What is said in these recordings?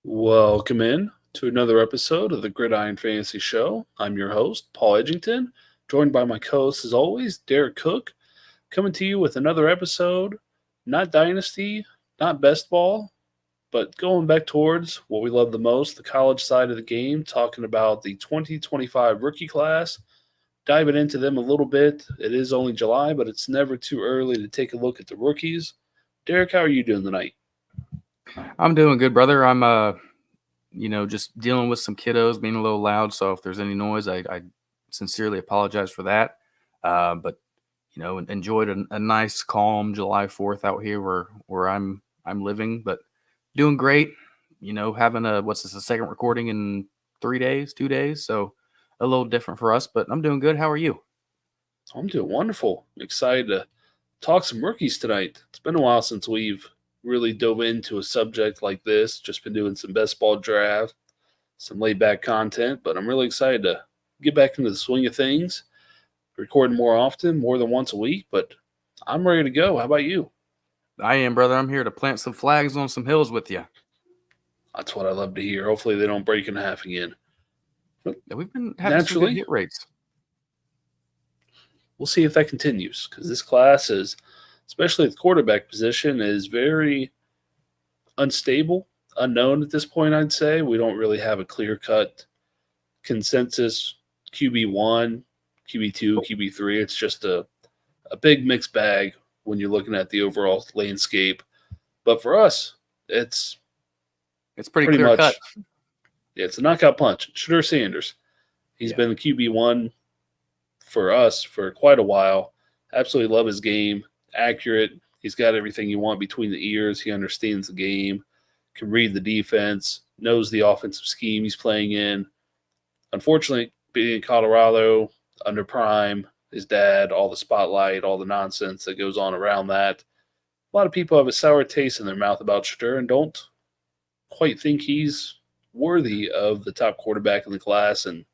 Welcome in to another episode of the Gridiron Fantasy Show. I'm your host, Paul Edgington, joined by my co-host, as always, Derrik Cook, coming to you with another episode, not Dynasty, not Best Ball, but going back towards what we love the most, the college side of the game, talking about the 2025 rookie class, diving into them a little bit. It is only July, but it's never too early to take a look at the rookies. Derrik, how are you doing tonight? I'm doing good, brother. I'm just dealing with some kiddos being a little loud. So if there's any noise, I sincerely apologize for that. But enjoyed a nice, calm July 4th out here where I'm living, but doing great. Having a second recording in 2 days. So a little different for us, but I'm doing good. How are you? I'm doing wonderful. I'm excited to talk some rookies tonight. It's been a while since we've really dove into a subject like this. Just been doing some best ball draft, some laid back content, but I'm really excited to get back into the swing of things, recording more often, more than once a week, but I'm ready to go. How about you? I am, brother. I'm here to plant some flags on some hills with you. That's what I love to hear. Hopefully they don't break in half again. But Yeah, we've been having some good naturally, hit rates. we'll see if that continues because this class is, especially the quarterback position, is very unstable, unknown at this point, I'd say. We don't really have a clear cut consensus QB1, QB2, QB3. It's just a big mixed bag when you're looking at the overall landscape. But for us, it's It's pretty pretty clear cut. much, yeah, it's a knockout punch. Shedeur Sanders, he's Yeah. been the QB1 for us for quite a while. Absolutely love his game. Accurate. He's got everything you want between the ears. He understands the game, can read the defense, knows the offensive scheme he's playing in. Unfortunately, being in Colorado under prime, his dad, all the spotlight, all the nonsense that goes on around that. A lot of people have a sour taste in their mouth about Shedeur and don't quite think he's worthy of the top quarterback in the class, and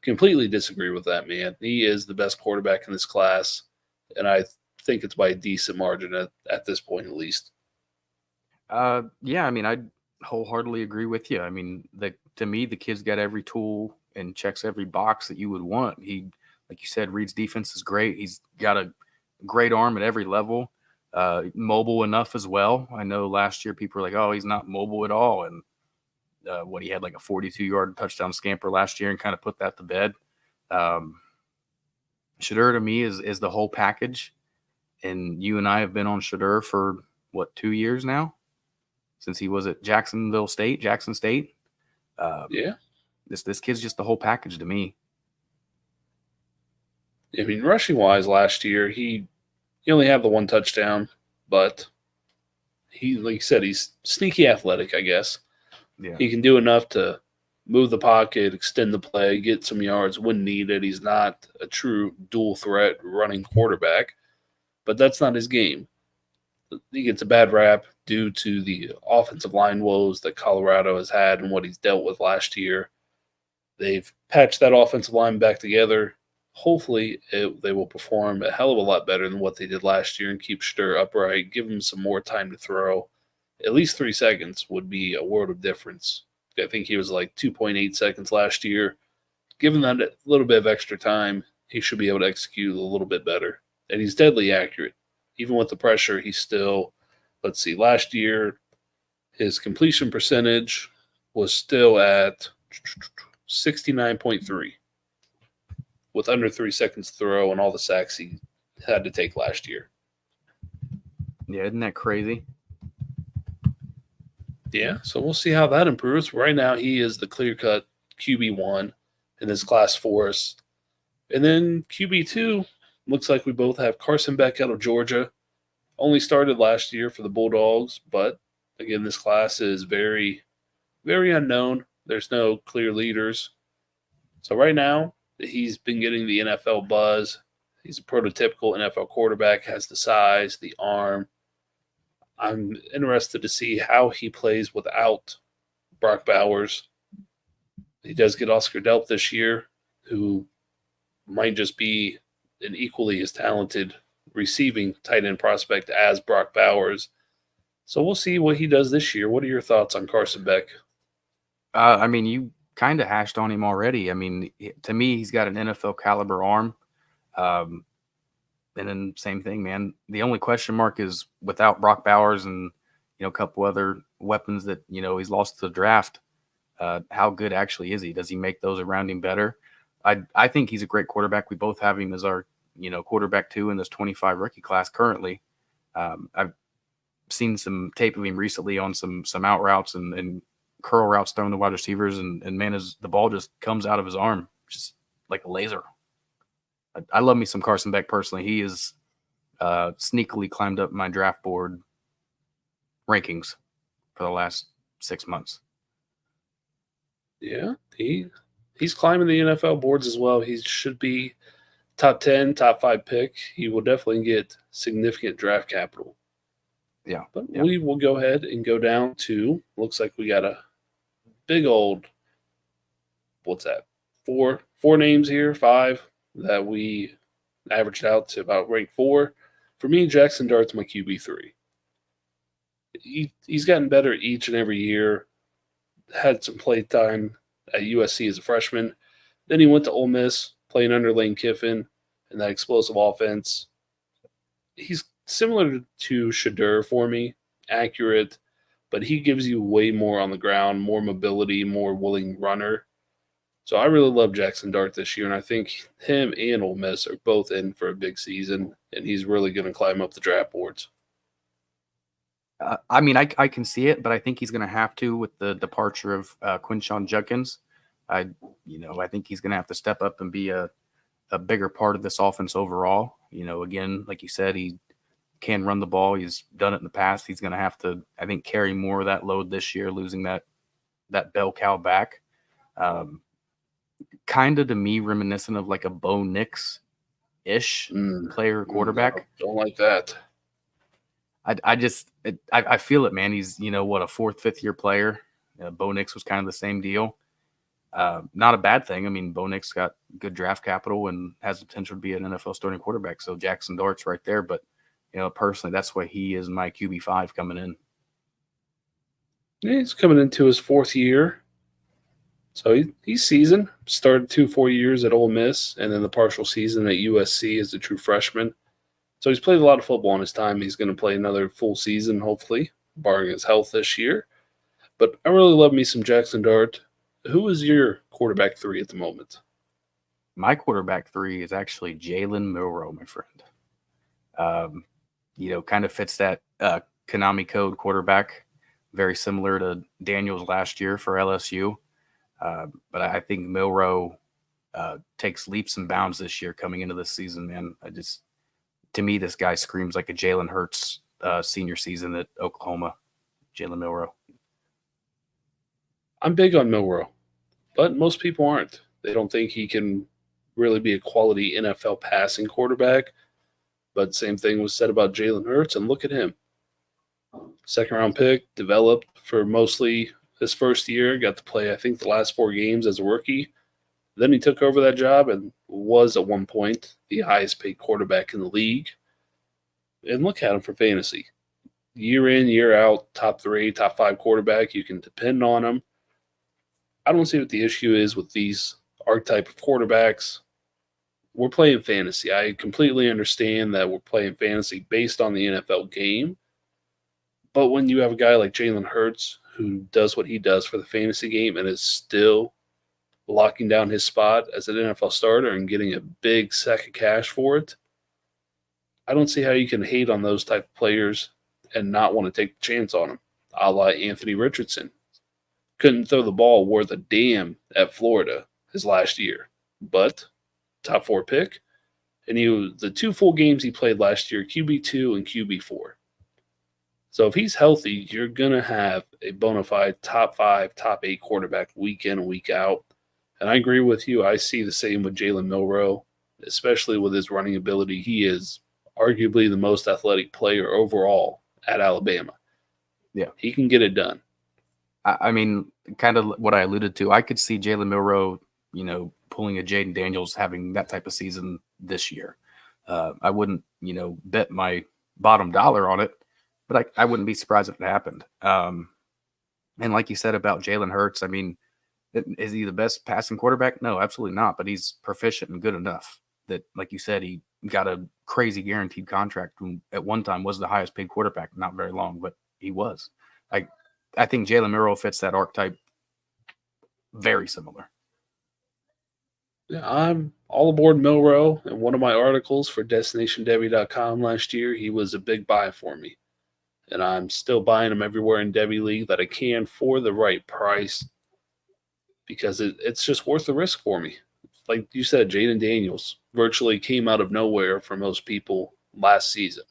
completely disagree with that, man. He is the best quarterback in this class, and I think it's by a decent margin at this point, at least. Yeah, I mean, I wholeheartedly agree with you. I mean, to me, the kid's got every tool and checks every box that you would want. He, like you said, reads defense is great. He's got a great arm at every level, mobile enough as well. I know last year people were like, "Oh, he's not mobile at all," and he had like a 42-yard touchdown scamper last year and kind of put that to bed. Um, Shedeur to me is the whole package, and you and I have been on Shedeur for what 2 years now since he was at Jackson State. Um, Yeah. this kid's just the whole package to me. I mean, rushing wise, last year he only had the one touchdown, but he, like you said, he's sneaky athletic. I guess Yeah, he can do enough to move the pocket, extend the play, get some yards when needed. He's not a true dual threat running quarterback, but that's not his game. He gets a bad rap due to the offensive line woes that Colorado has had and what he's dealt with last year. They've patched that offensive line back together. Hopefully, they will perform a hell of a lot better than what they did last year and keep Stur upright, give him some more time to throw. At least 3 seconds would be a world of difference. I think he was like 2.8 seconds last year. Given that a little bit of extra time, he should be able to execute a little bit better. And he's deadly accurate. Even with the pressure, he's still, let's see, last year, his completion percentage was still at 69.3 with under 3 seconds to throw and all the sacks he had to take last year. yeah, isn't that crazy? Yeah, so we'll see how that improves. Right now, he is the clear cut QB1 in this class for us. And then QB2, looks like we both have Carson Beck out of Georgia. Only started last year for the Bulldogs, but again, this class is very, very unknown. There's no clear leaders. So right now, he's been getting the NFL buzz. He's a prototypical NFL quarterback, has the size, the arm. I'm interested to see how he plays without Brock Bowers. He does get Oscar Delp this year, who might just be an equally as talented receiving tight end prospect as Brock Bowers. So we'll see what he does this year. What are your thoughts on Carson Beck? I mean, you kind of hashed on him already. I mean, to me, he's got an NFL caliber arm. Um, and then same thing, man. The only question mark is without Brock Bowers and a couple other weapons that he's lost to the draft. How good actually is he? Does he make those around him better? I think he's a great quarterback. We both have him as our quarterback 2 in this 25 rookie class currently. I've seen some tape of him recently on some out routes and curl routes thrown to wide receivers, and man, as the ball just comes out of his arm, just like a laser. I love me some Carson Beck personally. He is sneakily climbed up my draft board rankings for the last 6 months. Yeah, he's climbing the NFL boards as well. He should be top 10, top 5 pick. He will definitely get significant draft capital. Yeah. But we will go ahead and go down to, looks like we got a big old, what's that? Four names here, 5 that we averaged out to about rank 4. For me, Jackson Dart's my QB3. He's gotten better each and every year. Had some play time at USC as a freshman. Then he went to Ole Miss, playing under Lane Kiffin and that explosive offense. He's similar to Shadur for me, accurate, but he gives you way more on the ground, more mobility, more willing runner. So I really love Jackson Dart this year, and I think him and Ole Miss are both in for a big season, and he's really going to climb up the draft boards. I mean, I can see it, but I think he's going to have to with the departure of Quinshon Judkins. I think he's going to have to step up and be a bigger part of this offense overall. Again, like you said, he can run the ball. He's done it in the past. He's going to have to, I think, carry more of that load this year, losing that bell cow back. Kind of to me reminiscent of like a Bo Nix-ish player quarterback. Don't like that. I feel it, man. He's, a 4th, 5th year player. Bo Nix was kind of the same deal. Not a bad thing. I mean, Bo Nix got good draft capital and has the potential to be an NFL starting quarterback. So Jackson Dart's right there. But, personally, that's why he is my QB5 coming in. Yeah, he's coming into his 4th year. So he's seasoned. Started 2 years at Ole Miss and then the partial season at USC as a true freshman. So he's played a lot of football in his time. He's going to play another full season, hopefully, barring his health this year. But I really love me some Jackson Dart. Who is your quarterback 3 at the moment? My quarterback 3 is actually Jalen Milroe, my friend. Kind of fits that Konami code quarterback, very similar to Daniels last year for LSU. But I think Milroe takes leaps and bounds this year coming into this season, man. To me, this guy screams like a Jalen Hurts senior season at Oklahoma. Jalen Milroe. I'm big on Milroe, but most people aren't. They don't think he can really be a quality NFL passing quarterback. But same thing was said about Jalen Hurts, and look at him. 2nd-round pick, developed for mostly his first year, got to play, I think, the last 4 games as a rookie. Then he took over that job and was at one point the highest paid quarterback in the league. And look at him for fantasy. Year in, year out, top 3, top 5 quarterback. You can depend on him. I don't see what the issue is with these archetype of quarterbacks. We're playing fantasy. I completely understand that we're playing fantasy based on the NFL game. But when you have a guy like Jalen Hurts who does what he does for the fantasy game and is still locking down his spot as an NFL starter and getting a big sack of cash for it, I don't see how you can hate on those type of players and not want to take the chance on them, a la Anthony Richardson. Couldn't throw the ball worth a damn at Florida his last year, but top 4 pick. And the 2 full games he played last year, QB2 and QB4. So if he's healthy, you're going to have a bona fide top 5, top 8 quarterback week in and week out. And I agree with you. I see the same with Jalen Milroe, especially with his running ability. He is arguably the most athletic player overall at Alabama. Yeah. He can get it done. I mean, kind of what I alluded to. I could see Jalen Milroe, pulling a Jaden Daniels having that type of season this year. I wouldn't, bet my bottom dollar on it, but I wouldn't be surprised if it happened. And like you said about Jalen Hurts, I mean, Is he the best passing quarterback? No, absolutely not. But he's proficient and good enough that, like you said, he got a crazy guaranteed contract and at one time was the highest paid quarterback, not very long, but he was. I think Jalen Milroe fits that archetype very similar. Yeah, I'm all aboard Milroe. In one of my articles for DestinationDebby.com last year, he was a big buy for me. And I'm still buying him everywhere in Devy League that I can for the right price because it's just worth the risk for me. Like you said, Jaden Daniels virtually came out of nowhere for most people last season.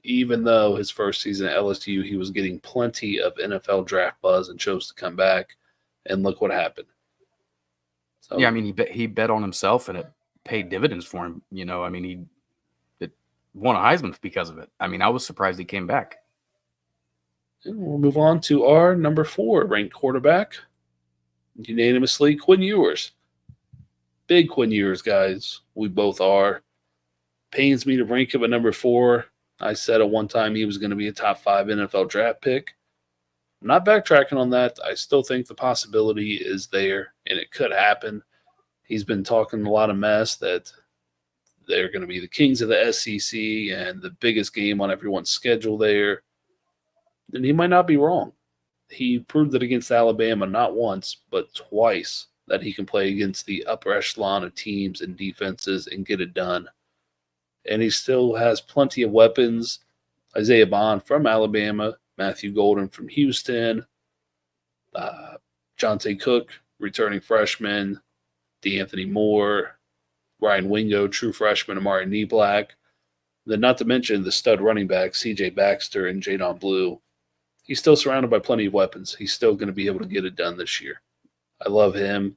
Even though his first season at LSU, he was getting plenty of NFL draft buzz and chose to come back. And look what happened. So, yeah, I mean, he bet on himself and it paid dividends for him. I mean, he won a Heisman because of it. I mean, I was surprised he came back. we'll move on to our number 4 ranked quarterback, unanimously, Quinn Ewers. Big Quinn Ewers guys. We both are. Pains me to rank him at number 4. I said at one time he was going to be a top 5 NFL draft pick. I'm not backtracking on that. I still think the possibility is there, and it could happen. He's been talking a lot of mess that they're going to be the kings of the SEC and the biggest game on everyone's schedule there. And he might not be wrong. He proved it against Alabama not once, but twice that he can play against the upper echelon of teams and defenses and get it done. And he still has plenty of weapons. Isaiah Bond from Alabama, Matthew Golden from Houston, Jonte Cook, returning freshman, DeAnthony Moore, Ryan Wingo, true freshman, Amari Knee-Black. Then not to mention the stud running back, C.J. Baxter and Jadon Blue. He's still surrounded by plenty of weapons. He's still going to be able to get it done this year. I love him.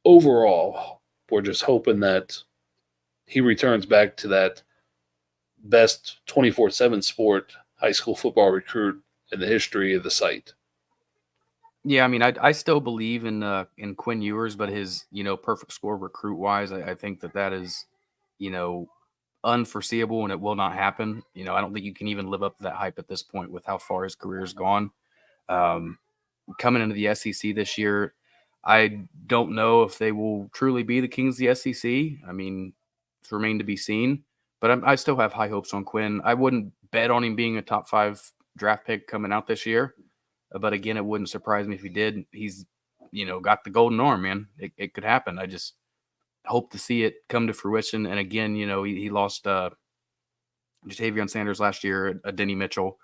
Overall, we're just hoping that he returns back to that best 24/7 sport high school football recruit in the history of the site. Yeah, I mean, I still believe in Quinn Ewers, but his perfect score recruit wise, I think that is unforeseeable and it will not happen. I don't think you can even live up to that hype at this point with how far his career has gone. Coming into the SEC this year, I don't know if they will truly be the kings of the SEC. I mean, it's remained to be seen, but I still have high hopes on Quinn. I wouldn't bet on him being a top 5 draft pick coming out this year, but again, it wouldn't surprise me if he did. He's, got the golden arm, man. It could happen. I just hope to see it come to fruition. And again, he lost Jatavion Sanders last year, Denny Mitchell.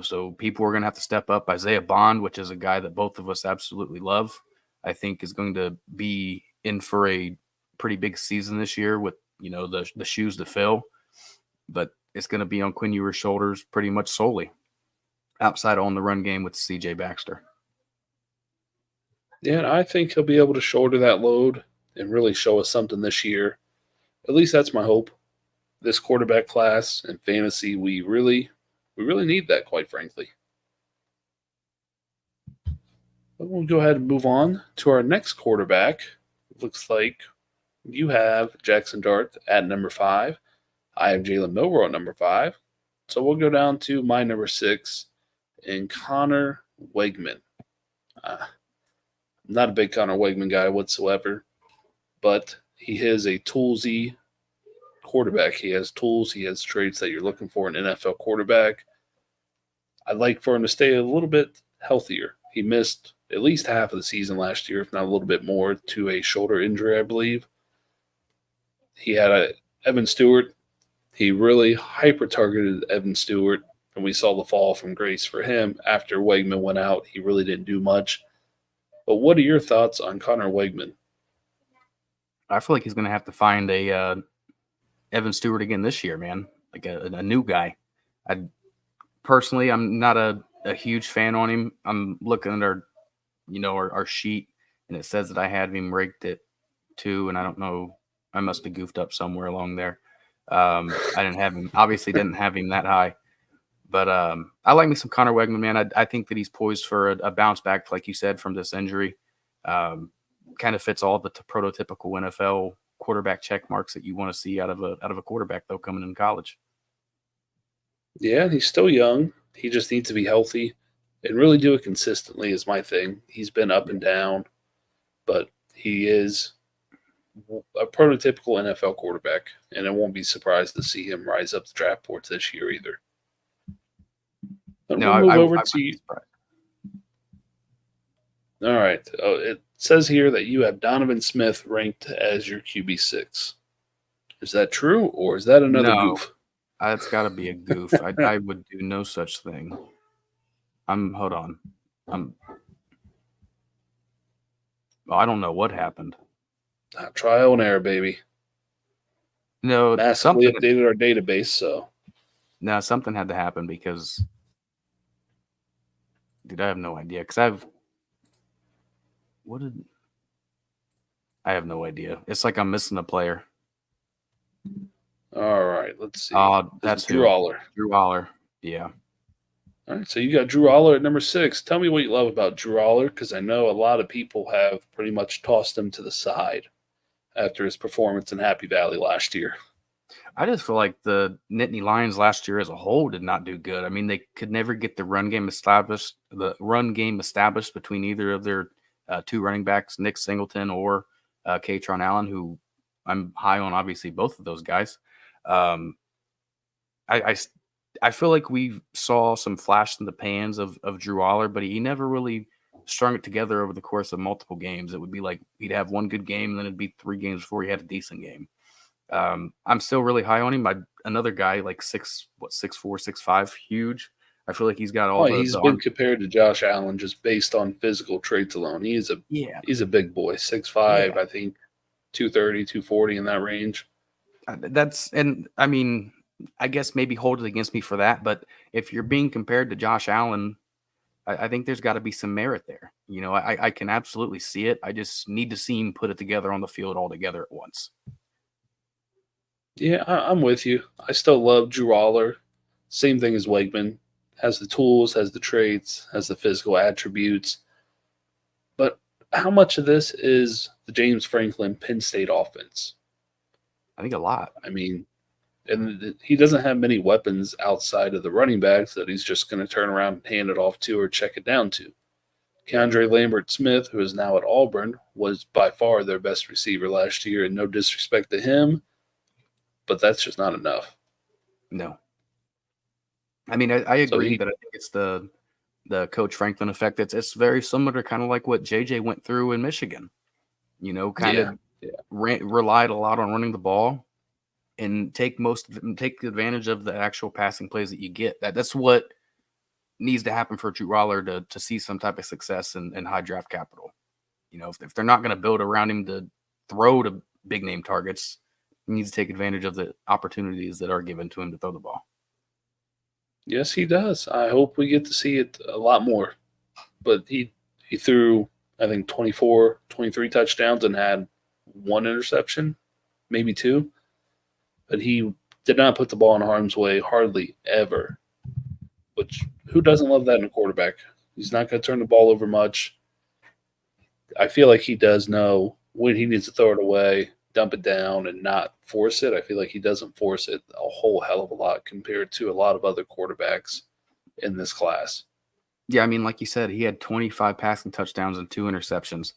So people are going to have to step up. Isaiah Bond, which is a guy that both of us absolutely love, I think is going to be in for a pretty big season this year with, the shoes to fill. But it's going to be on Quinn Ewers' shoulders pretty much solely, outside on the run game with C.J. Baxter. Yeah, and I think he'll be able to shoulder that load and really show us something this year. At least that's my hope. This quarterback class and fantasy, we really need that, quite frankly. But we'll go ahead and move on to our next quarterback. It looks like you have Jackson Dart at number 5. I have Jalen Milroe at number 5. So we'll go down to my number 6 and Connor Wegman. I'm not a big Connor Wegman guy whatsoever, but he is a toolsy quarterback. He has tools. He has traits that you're looking for in an NFL quarterback. I'd like for him to stay a little bit healthier. He missed at least half of the season last year, if not a little bit more, to a shoulder injury, I believe. He had Evan Stewart. He really hyper-targeted Evan Stewart, and we saw the fall from grace for him. After Wegman went out, he really didn't do much. But what are your thoughts on Connor Wegman? I feel like he's going to have to find a Evan Stewart again this year, man, like a new guy. Personally, I'm not a huge fan on him. I'm looking at our sheet, and it says that I had him ranked at 2, and I don't know. I must have goofed up somewhere along there. I didn't have him that high. But I like me some Connor Wegman, man. I think that he's poised for a bounce back, like you said, from this injury. Kind of fits all the prototypical NFL quarterback check marks that you want to see out of a quarterback, though, coming in college. Yeah, he's still young. He just needs to be healthy. and really do it consistently is my thing. He's been up and down, but he is a prototypical NFL quarterback, and I won't be surprised to see him rise up the draft boards this year either. But No, we'll move I over wouldn't to be you. surprised. All right. It says here that you have Donovan Smith ranked as your QB6. Is that true, or is that another No, goof? that's got to be a goof. I would do no such thing. Hold on. I don't know what happened. Trial and error, baby. No, Massively updated our database, so. No, something had to happen because, dude, I have no idea. Because I have no idea. It's like I'm missing a player. All right, let's see. That's Drew Aller. Drew Aller, yeah. All right, so you got Drew Aller at number 6. Tell me what you love about Drew Aller, because I know a lot of people have pretty much tossed him to the side after his performance in Happy Valley last year. I just feel like the Nittany Lions last year as a whole did not do good. I mean, they could never get the run game established. Between either of their two running backs, Nick Singleton or Katron Allen, who I'm high on. Obviously, both of those guys. Um, I feel like we saw some flash in the pans of Drew Aller, but he never really strung it together over the course of multiple games. It would be like he'd have one good game, and then it'd be 3 games before he had a decent game. I'm still really high on him. Another guy like 6'4", 6'5", huge. I feel like he's got all he's been compared to Josh Allen just based on physical traits alone. He's a big boy, 6'5", I think 230, 240 in that range. I mean, I guess maybe hold it against me for that, but if you're being compared to Josh Allen, I think there's got to be some merit there. You know, I can absolutely see it. I just need to see him put it together on the field all together at once. Yeah, I'm with you. I still love Drew Aller. Same thing as Wegman. Has the tools, has the traits, has the physical attributes. But how much of this is the James Franklin Penn State offense? I think a lot. I mean, and he doesn't have many weapons outside of the running backs that he's just going to turn around and hand it off to or check it down to. Keandre Lambert-Smith, who is now at Auburn, was by far their best receiver last year, and no disrespect to him, but that's just not enough. No. I mean, I agree that I think it's the Coach Franklin effect. It's very similar to kind of like what JJ went through in Michigan. You know, relied a lot on running the ball and take advantage of the actual passing plays that you get. That's what needs to happen for Drew Aller to see some type of success in high draft capital. You know, if they're not going to build around him to throw to big name targets, he needs to take advantage of the opportunities that are given to him to throw the ball. Yes, he does. I hope we get to see it a lot more. But he threw, I think, 24, 23 touchdowns and had 1 interception, maybe 2. But he did not put the ball in harm's way hardly ever. Which, who doesn't love that in a quarterback? He's not going to turn the ball over much. I feel like he does know when he needs to throw it away, dump it down, and not force it. I feel like he doesn't force it a whole hell of a lot compared to a lot of other quarterbacks in this class. Yeah, I mean, like you said, he had 25 passing touchdowns and 2 interceptions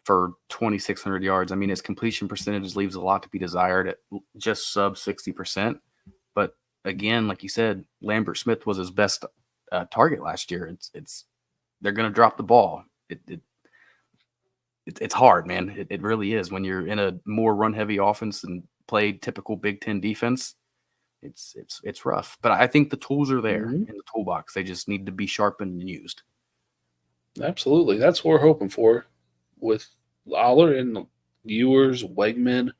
for 2,600 yards. I mean, his completion percentage leaves a lot to be desired at just sub 60%. But again, like you said, Lambert-Smith was his best target last year. They're going to drop the ball. It's hard, man. It really is when you're in a more run-heavy offense and play typical Big Ten defense. It's rough, but I think the tools are there in the toolbox. They just need to be sharpened and used. Absolutely, that's what we're hoping for with Aller and Ewers, Wegman,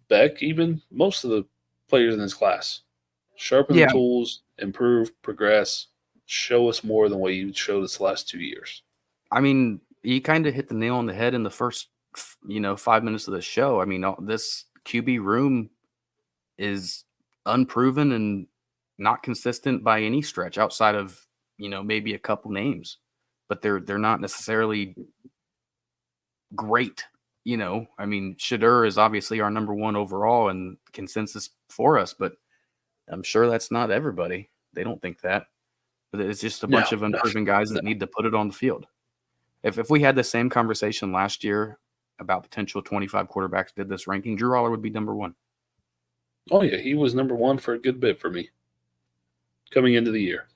Beck, even most of the players in this class. Sharpen the tools, improve, progress, show us more than what you showed us the last 2 years. I mean, you kind of hit the nail on the head in the first, 5 minutes of the show. I mean, this QB room is unproven and not consistent by any stretch outside of, maybe a couple names, but they're not necessarily great. I mean, Shedeur is obviously our number 1 overall and consensus for us, but I'm sure that's not everybody. They don't think that. It's just a bunch of unproven guys that need to put it on the field. If we had the same conversation last year about potential 25 quarterbacks did this ranking, Drew Aller would be number one. Oh, yeah. He was number one for a good bit for me coming into the year.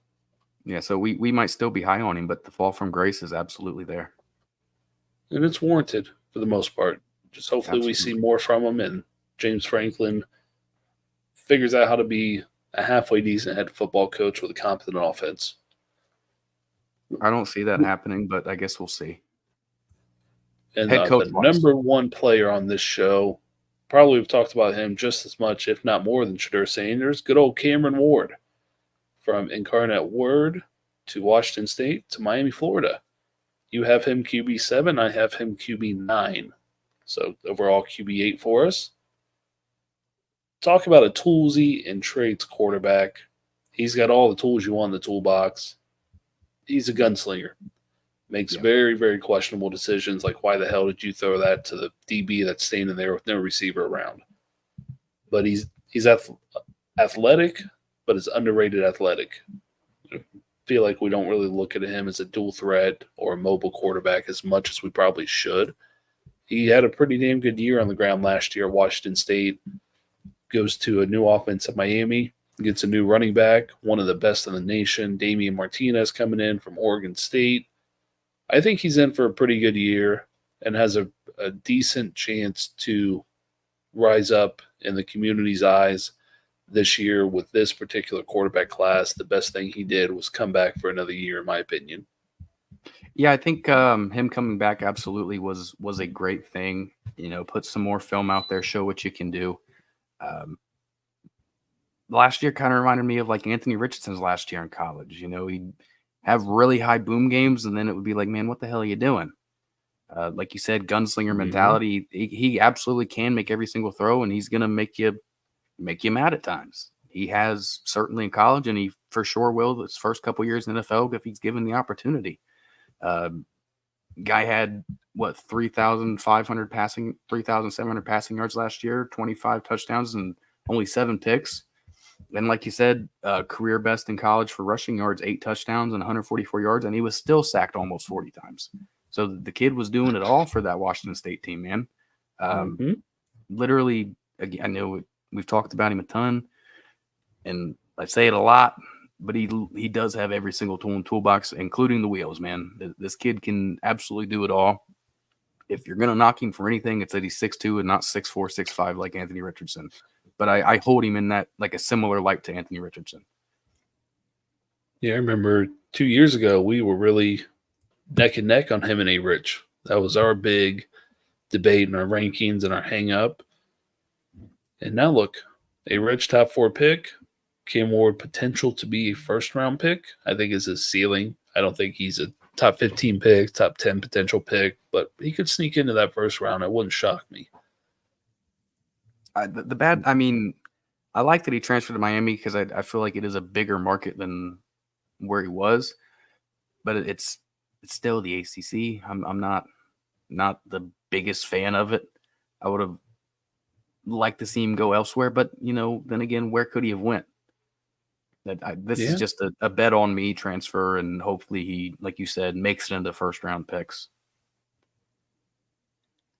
Yeah, so we might still be high on him, but the fall from grace is absolutely there. And it's warranted for the most part. Just hopefully we see more from him, and James Franklin figures out how to be a halfway decent head football coach with a competent offense. I don't see that happening, but I guess we'll see. And the number one player on this show, probably we've talked about him just as much, if not more than Shedeur Sanders, good old Cameron Ward. From Incarnate Word to Washington State to Miami, Florida. You have him QB7, I have him QB9. So overall QB8 for us. Talk about a toolsy and traits quarterback. He's got all the tools you want in the toolbox. He's a gunslinger. Makes very, very questionable decisions, like why the hell did you throw that to the DB that's standing there with no receiver around? But he's athletic, but is underrated athletic. I feel like we don't really look at him as a dual threat or a mobile quarterback as much as we probably should. He had a pretty damn good year on the ground last year at Washington State. Goes to a new offense at Miami, gets a new running back, one of the best in the nation, Damian Martinez coming in from Oregon State. I think he's in for a pretty good year and has a decent chance to rise up in the community's eyes this year with this particular quarterback class. The best thing he did was come back for another year, in my opinion. Yeah, I think him coming back absolutely was a great thing. Put some more film out there, show what you can do. Last year kind of reminded me of like Anthony Richardson's last year in college. He'd have really high boom games, and then it would be like, man, what the hell are you doing? Like you said, gunslinger mentality. He absolutely can make every single throw, and he's going to make you mad at times. He has certainly in college, and he for sure will his first couple years in the NFL if he's given the opportunity. Guy had 3,700 passing yards last year, 25 touchdowns, and only 7 picks. And like you said, career best in college for rushing yards, 8 touchdowns and 144 yards, and he was still sacked almost 40 times. So the kid was doing it all for that Washington State team, man. Literally, I know we've talked about him a ton, and I say it a lot, but he does have every single tool in the toolbox, including the wheels, man. This kid can absolutely do it all. If you're going to knock him for anything, it's that he's 6'2" and not 6'4", 6'5" like Anthony Richardson. But I hold him in that like a similar light to Anthony Richardson. Yeah, I remember 2 years ago, we were really neck and neck on him and A-Rich. That was our big debate and our rankings and our hang-up. And now look, A-Rich top 4 pick, Cam Ward potential to be a first-round pick, I think is his ceiling. I don't think he's a top 15 pick, top 10 potential pick, but he could sneak into that first round. It wouldn't shock me. I like that he transferred to Miami because I feel like it is a bigger market than where he was, but it's still the ACC. I'm not the biggest fan of it. I would have liked to see him go elsewhere, but then again, where could he have went? This is just a bet on me transfer, and hopefully he, like you said, makes it into first round picks.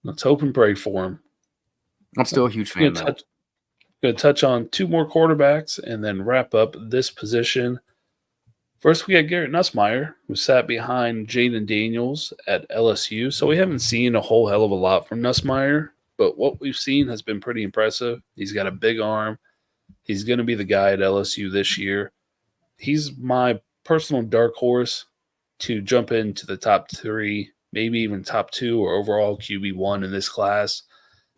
Let's hope and pray for him. I'm still a huge fan. Going to touch on 2 more quarterbacks and then wrap up this position. First, we got Garrett Nussmeier, who sat behind Jaden Daniels at LSU. So we haven't seen a whole hell of a lot from Nussmeier, but what we've seen has been pretty impressive. He's got a big arm. He's going to be the guy at LSU this year. He's my personal dark horse to jump into the top 3, maybe even top 2 or overall QB1 in this class.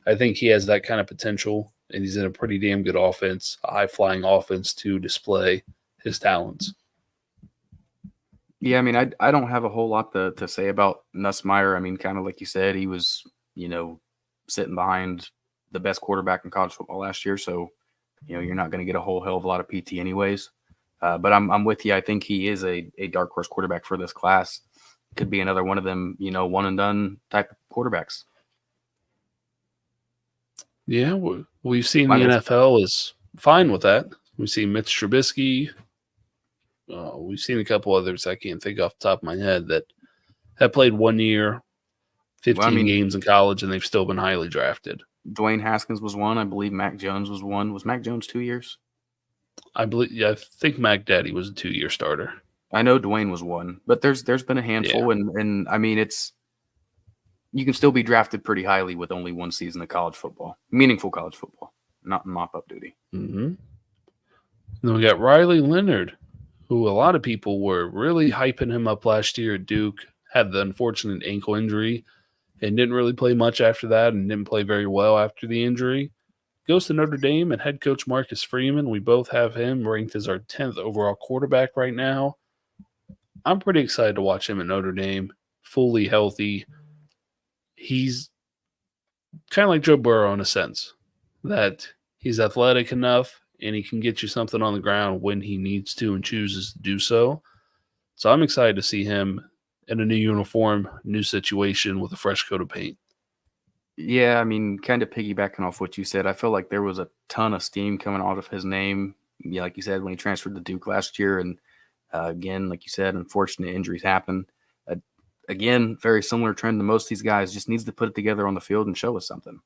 I think he has that kind of potential, and he's in a pretty damn good offense, a high-flying offense to display his talents. Yeah, I don't have a whole lot to say about Nussmeier. Kind of like you said, he was, sitting behind the best quarterback in college football last year, so you're not going to get a whole hell of a lot of PT anyways. But I'm with you. I think he is a dark horse quarterback for this class. Could be another one of them, one and done type of quarterbacks. Yeah, we've seen the NFL is fine with that. We've seen Mitch Trubisky we've seen a couple others I can't think off the top of my head that have played 1 year, 15 games in college, and they've still been highly drafted. Dwayne Haskins was one. I believe Mac Jones was one. Was Mac Jones 2 years? I think Mac Daddy was a 2-year starter. I know Dwayne was one, but there's been a handful, and I mean you can still be drafted pretty highly with only one season of college football, meaningful college football, not mop-up duty. Mm-hmm. Then we got Riley Leonard, who a lot of people were really hyping him up last year at Duke, had the unfortunate ankle injury, and didn't really play much after that and didn't play very well after the injury. Goes to Notre Dame and head coach Marcus Freeman. We both have him ranked as our 10th overall quarterback right now. I'm pretty excited to watch him at Notre Dame, fully healthy. He's kind of like Joe Burrow in a sense, that he's athletic enough and he can get you something on the ground when he needs to and chooses to do so. So I'm excited to see him in a new uniform, new situation with a fresh coat of paint. Yeah, I mean, kind of piggybacking off what you said, I feel like there was a ton of steam coming out of his name. Yeah, like you said, when he transferred to Duke last year, and again, like you said, unfortunate injuries happen. Again, very similar trend to most of these guys. Just needs to put it together on the field and show us something.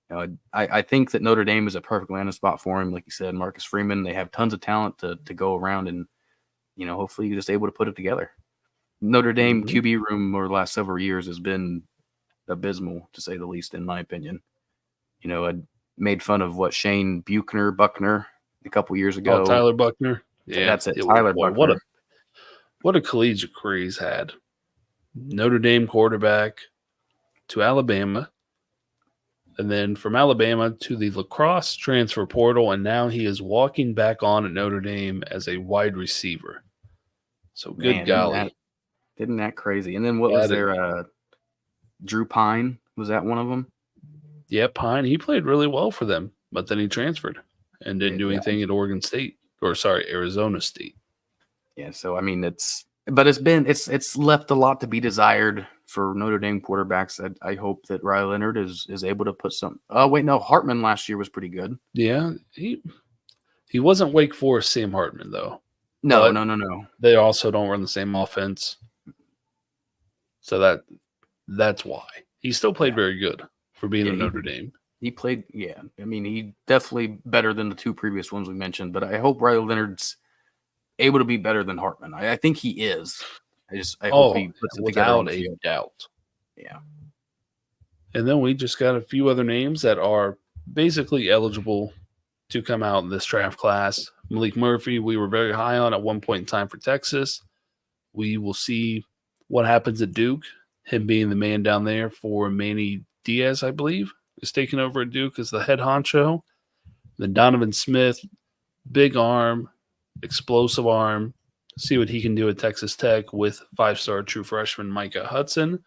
You know, I think that Notre Dame is a perfect landing spot for him. Like you said, Marcus Freeman, they have tons of talent to go around, and hopefully you're just able to put it together. Notre Dame QB room over the last several years has been abysmal, to say the least, in my opinion. I made fun of Shane Buckner a couple years ago. Oh, Tyler Buckner. Yeah, that's it. Tyler Buckner. What a collegiate career he's had. Notre Dame quarterback to Alabama, and then from Alabama to the lacrosse transfer portal, and now he is walking back on at Notre Dame as a wide receiver. So good golly. Isn't that crazy? And then what was there? Drew Pine, was that one of them? Yeah, Pine. He played really well for them, but then he transferred and didn't do anything at Arizona State. Yeah, so I mean it's left a lot to be desired for Notre Dame quarterbacks. I hope that Riley Leonard is able to put some. Oh wait, no, Hartman last year was pretty good. Yeah, he wasn't Wake Forest Sam Hartman though. No. They also don't run the same offense, so that's why he still played very good for being in Notre Dame. He played, I mean, he definitely better than the two previous ones we mentioned. But I hope Riley Leonard's able to be better than Hartman. I think he is. I hope he puts it together on the field. Without a doubt. Yeah. And then we just got a few other names that are basically eligible to come out in this draft class. Malik Murphy, we were very high on at one point in time for Texas. We will see what happens at Duke. Him being the man down there for Manny Diaz, I believe, is taking over at Duke as the head honcho. Then Donovan Smith, big arm, explosive arm. See what he can do at Texas Tech with 5-star true freshman Micah Hudson.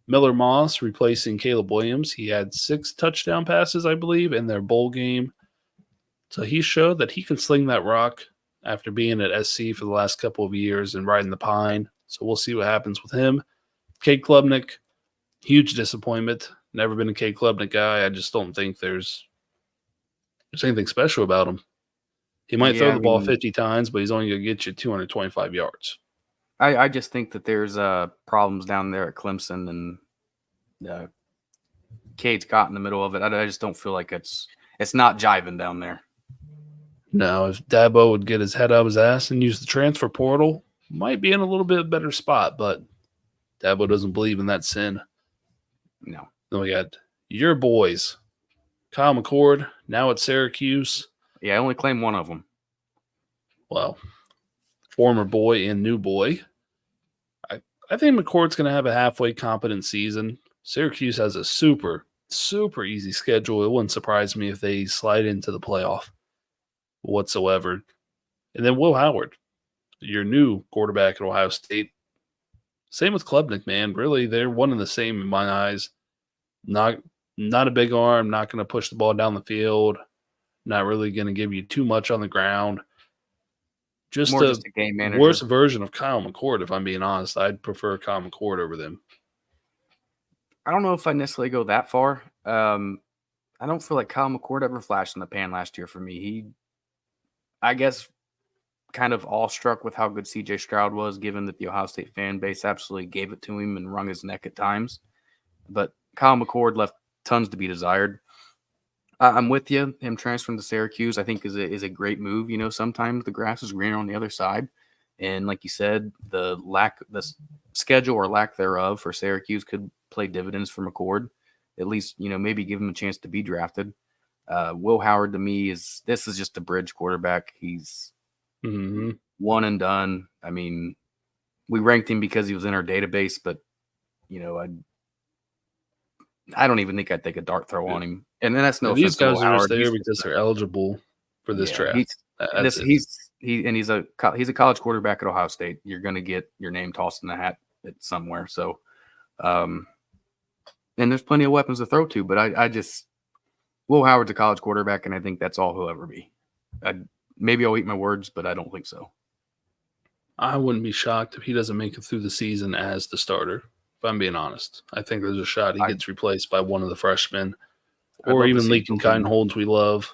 Miller Moss replacing Caleb Williams. He had 6 touchdown passes, I believe, in their bowl game. So he showed that he can sling that rock after being at SC for the last couple of years and riding the pine. So we'll see what happens with him. Cade Klubnik, huge disappointment. Never been a Cade Klubnik guy. I just don't think there's anything special about him. He might throw the ball 50 times, but he's only going to get you 225 yards. I just think that there's problems down there at Clemson, and Cade's caught in the middle of it. I just don't feel like it's not jiving down there. No, if Dabo would get his head out of his ass and use the transfer portal, might be in a little bit better spot, but Dabo doesn't believe in that sin. No. Then we got your boys, Kyle McCord, now at Syracuse. Yeah, I only claim one of them. Well, former boy and new boy. I think McCord's going to have a halfway competent season. Syracuse has a super, super easy schedule. It wouldn't surprise me if they slide into the playoff whatsoever. And then Will Howard, your new quarterback at Ohio State. Same with Klubnik, man. Really, they're one and the same in my eyes. Not a big arm, not going to push the ball down the field, not really going to give you too much on the ground. Just a game manager. Worse version of Kyle McCord, if I'm being honest. I'd prefer Kyle McCord over them. I don't know if I necessarily go that far. I don't feel like Kyle McCord ever flashed in the pan last year for me. I guess kind of awestruck with how good CJ Stroud was, given that the Ohio State fan base absolutely gave it to him and wrung his neck at times. But Kyle McCord left tons to be desired. I'm with you. Him transferring to Syracuse, I think, is a great move. Sometimes the grass is greener on the other side, and like you said, the schedule or lack thereof for Syracuse could play dividends for McCord. At least, maybe give him a chance to be drafted. Will Howard to me is just a bridge quarterback. He's one and done. I mean, we ranked him because he was in our database, but I don't even think I'd take a dart throw on him. And then that's no offense these to Will guys are Howard. just there because they're eligible for this draft. He's a college quarterback at Ohio State. You're going to get your name tossed in the hat somewhere. So, and there's plenty of weapons to throw to, but I just Will Howard's a college quarterback, and I think that's all he'll ever be. Maybe I'll eat my words, but I don't think so. I wouldn't be shocked if he doesn't make it through the season as the starter. If I'm being honest, I think there's a shot he gets replaced by one of the freshmen, or even Lincoln Kineholds we love.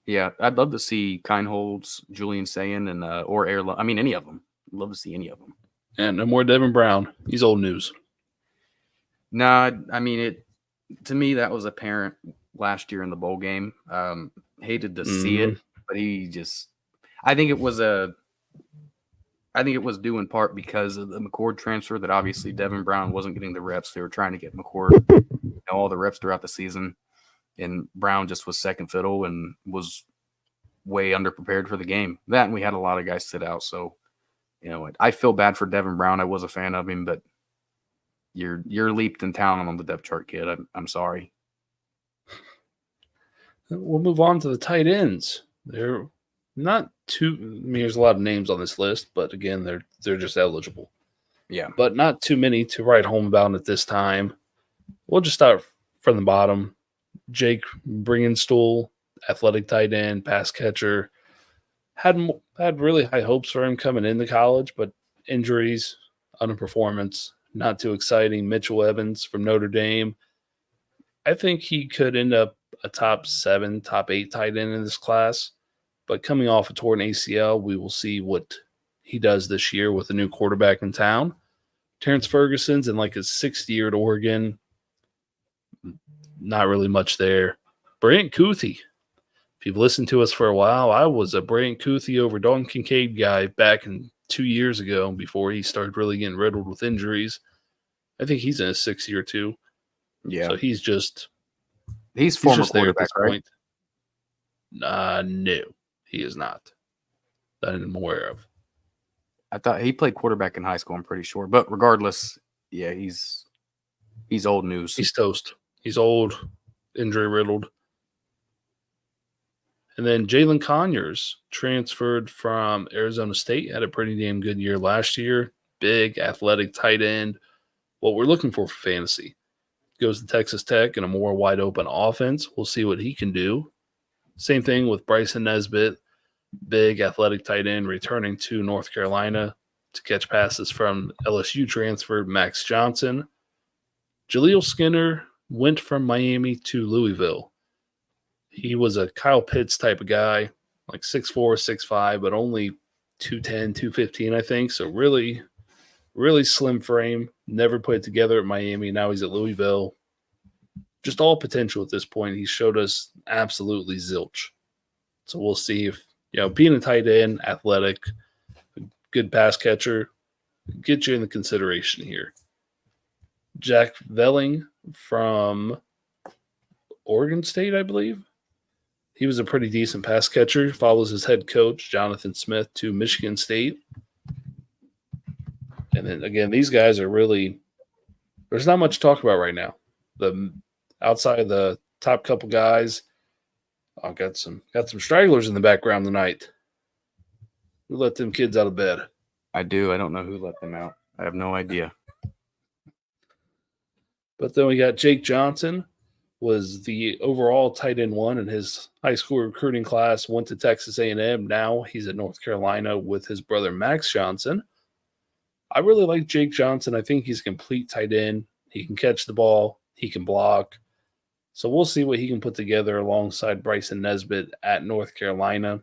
Yeah, I'd love to see Kineholds, Julian Sayin, and or Air. I mean, any of them. I'd love to see any of them. And no more Devin Brown. He's old news. Nah, I mean to me, that was apparent last year in the bowl game. Hated to see it, but I think it was due in part because of the McCord transfer that obviously Devin Brown wasn't getting the reps. They were trying to get McCord all the reps throughout the season, and Brown just was second fiddle and was way underprepared for the game. That, and we had a lot of guys sit out. So, I feel bad for Devin Brown. I was a fan of him, but you're leaped in talent on the depth chart, kid. I'm sorry. We'll move on to the tight ends. They're not too. I mean, there's a lot of names on this list, but again, they're just eligible. Yeah, but not too many to write home about at this time. We'll just start from the bottom. Jake Bringenstool, athletic tight end, pass catcher, had really high hopes for him coming into college, but injuries, underperformance, not too exciting. Mitchell Evans from Notre Dame. I think he could end up a top 7, top 8 tight end in this class. But coming off a torn ACL, we will see what he does this year with a new quarterback in town. Terrence Ferguson's in like his 6th year at Oregon. Not really much there. Brant Kuithe. If you've listened to us for a while, I was a Brant Kuithe over Dalton Kincaid guy back in 2 years ago before he started really getting riddled with injuries. I think he's in his 6th year too. Yeah. So he's former just there at this quarterback, right? point. No, he is not. That I'm aware of. I thought he played quarterback in high school, I'm pretty sure. But regardless, yeah, he's old news. He's toast. He's old, injury riddled. And then Jalen Conyers transferred from Arizona State, had a pretty damn good year last year. Big, athletic tight end. What we're looking for fantasy. Goes to Texas Tech in a more wide open offense. We'll see what he can do. Same thing with Bryson Nesbitt. Big, athletic tight end returning to North Carolina to catch passes from LSU transfer Max Johnson. Jaleel Skinner went from Miami to Louisville. He was a Kyle Pitts type of guy, like 6'4", 6'5", but only 210, 215, I think. So really, really slim frame. Never put it together at Miami. Now he's at Louisville. Just all potential at this point. He showed us absolutely zilch. So we'll see if, being a tight end, athletic, good pass catcher, get you in the consideration here. Jack Velling from Oregon State, I believe. He was a pretty decent pass catcher. Follows his head coach, Jonathan Smith, to Michigan State. And then, again, these guys are really – there's not much to talk about right now. Outside of the top couple guys, I've got some stragglers in the background tonight. Who let them kids out of bed? I do. I don't know who let them out. I have no idea. But then we got Jake Johnson, was the overall tight end 1 in his high school recruiting class, went to Texas A&M. Now he's at North Carolina with his brother Max Johnson. I really like Jake Johnson. I think he's a complete tight end. He can catch the ball. He can block. So we'll see what he can put together alongside Bryson Nesbitt at North Carolina.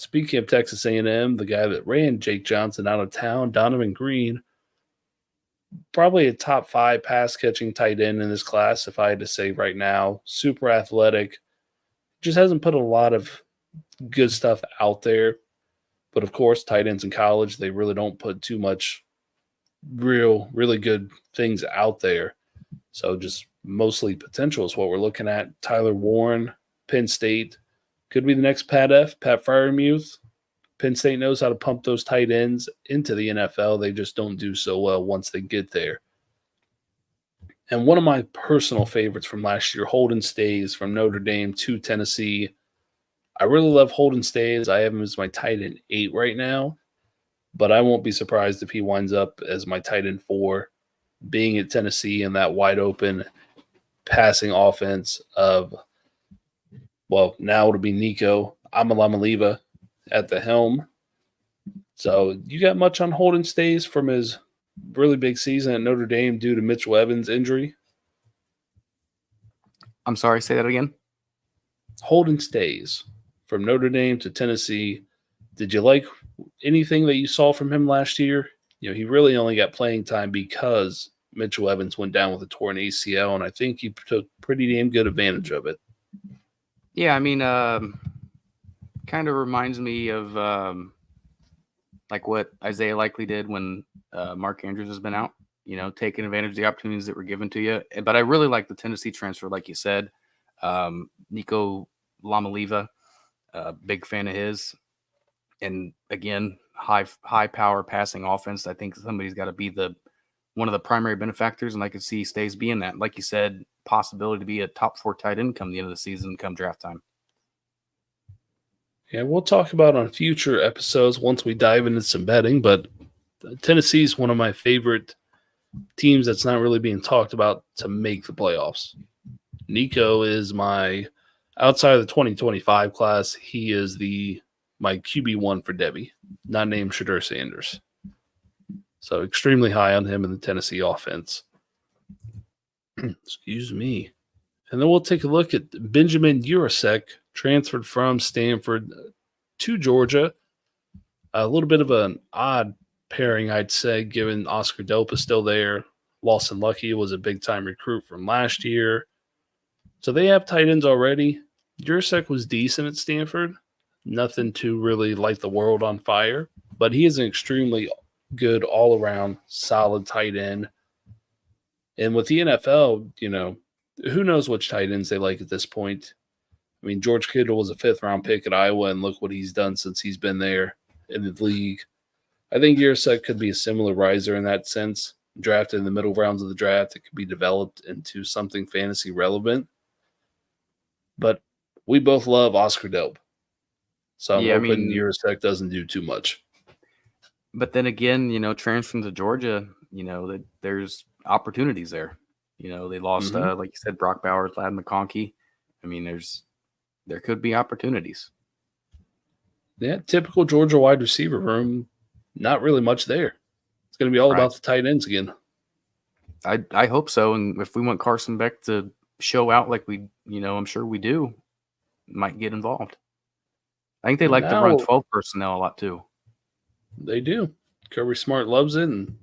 Speaking of Texas A&M, the guy that ran Jake Johnson out of town, Donovan Green, probably a top 5 pass catching tight end in this class, if I had to say right now. Super athletic. Just hasn't put a lot of good stuff out there. But of course, tight ends in college, they really don't put too much really good things out there. So just mostly potential is what we're looking at. Tyler Warren, Penn State, could be the next Pat Freiermuth. Penn State knows how to pump those tight ends into the NFL. They just don't do so well once they get there. And one of my personal favorites from last year, Holden Stays from Notre Dame to Tennessee. I really love Holden Stays. I have him as my tight end 8 right now, but I won't be surprised if he winds up as my tight end 4, being at Tennessee in that wide open passing offense of, well, now it'll be Nico Amalamaleva at the helm. So you got much on Holden Stays from his really big season at Notre Dame due to Mitchell Evans' injury? I'm sorry, say that again. Holden Stays from Notre Dame to Tennessee. Did you like anything that you saw from him last year? You know, he really only got playing time because Mitchell Evans went down with a torn ACL, and I think he took pretty damn good advantage of it. Yeah, I mean, kind of reminds me of like what Isaiah Likely did when Mark Andrews has been out, you know, taking advantage of the opportunities that were given to you. But I really like the Tennessee transfer, like you said. Nico Lamaleva, big fan of his. And again, high power passing offense. I think somebody's got to be one of the primary benefactors, and I could see Stays being that. Like you said, possibility to be a top 4 tight end come the end of the season, come draft time. Yeah, we'll talk about on future episodes once we dive into some betting, but Tennessee is one of my favorite teams that's not really being talked about to make the playoffs. Nico is outside of the 2025 class, he is my QB1 for Debbie, not named Shadur Sanders. So extremely high on him in the Tennessee offense. Excuse me. And then we'll take a look at Benjamin Urasek, transferred from Stanford to Georgia. A little bit of an odd pairing, I'd say, given Oscar Dope is still there. Lawson Lucky was a big-time recruit from last year. So they have tight ends already. Urasek was decent at Stanford. Nothing to really light the world on fire. But he is an extremely good all-around solid tight end. And with the NFL, you know, who knows which tight ends they like at this point. I mean, George Kittle was a 5th-round pick at Iowa, and look what he's done since he's been there in the league. I think Urasek could be a similar riser in that sense. Drafted in the middle rounds of the draft, it could be developed into something fantasy relevant. But we both love Oscar Dope. So I'm hoping Urasek doesn't do too much. But then again, you know, transferring to Georgia, you know, there's opportunities there. You know, they lost, like you said, Brock Bowers, Ladd McConkey. I mean, there could be opportunities. Yeah, typical Georgia wide receiver room, not really much there. It's going to be all about the tight ends again. I hope so. And if we want Carson Beck to show out like we, you know, I'm sure we do, might get involved. I think they like to run 12 personnel a lot too. They do. Kirby Smart loves it, and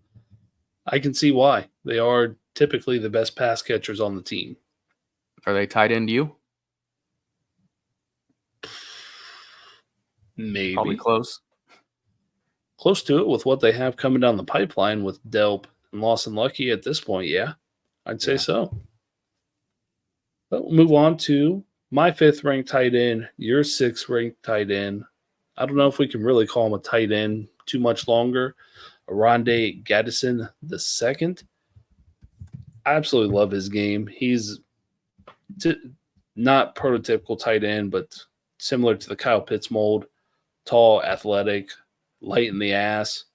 I can see why. They are typically the best pass catchers on the team. Are they tight end to you? Maybe. Probably close. Close to it with what they have coming down the pipeline with Delp and Lawson Lucky at this point, yeah. I'd say so. But we'll move on to my 5th-ranked tight end, your 6th-ranked tight end. I don't know if we can really call him a tight end too much longer. Aronde Gaddison II. I absolutely love his game. He's not prototypical tight end, but similar to the Kyle Pitts mold. Tall, athletic, light in the ass.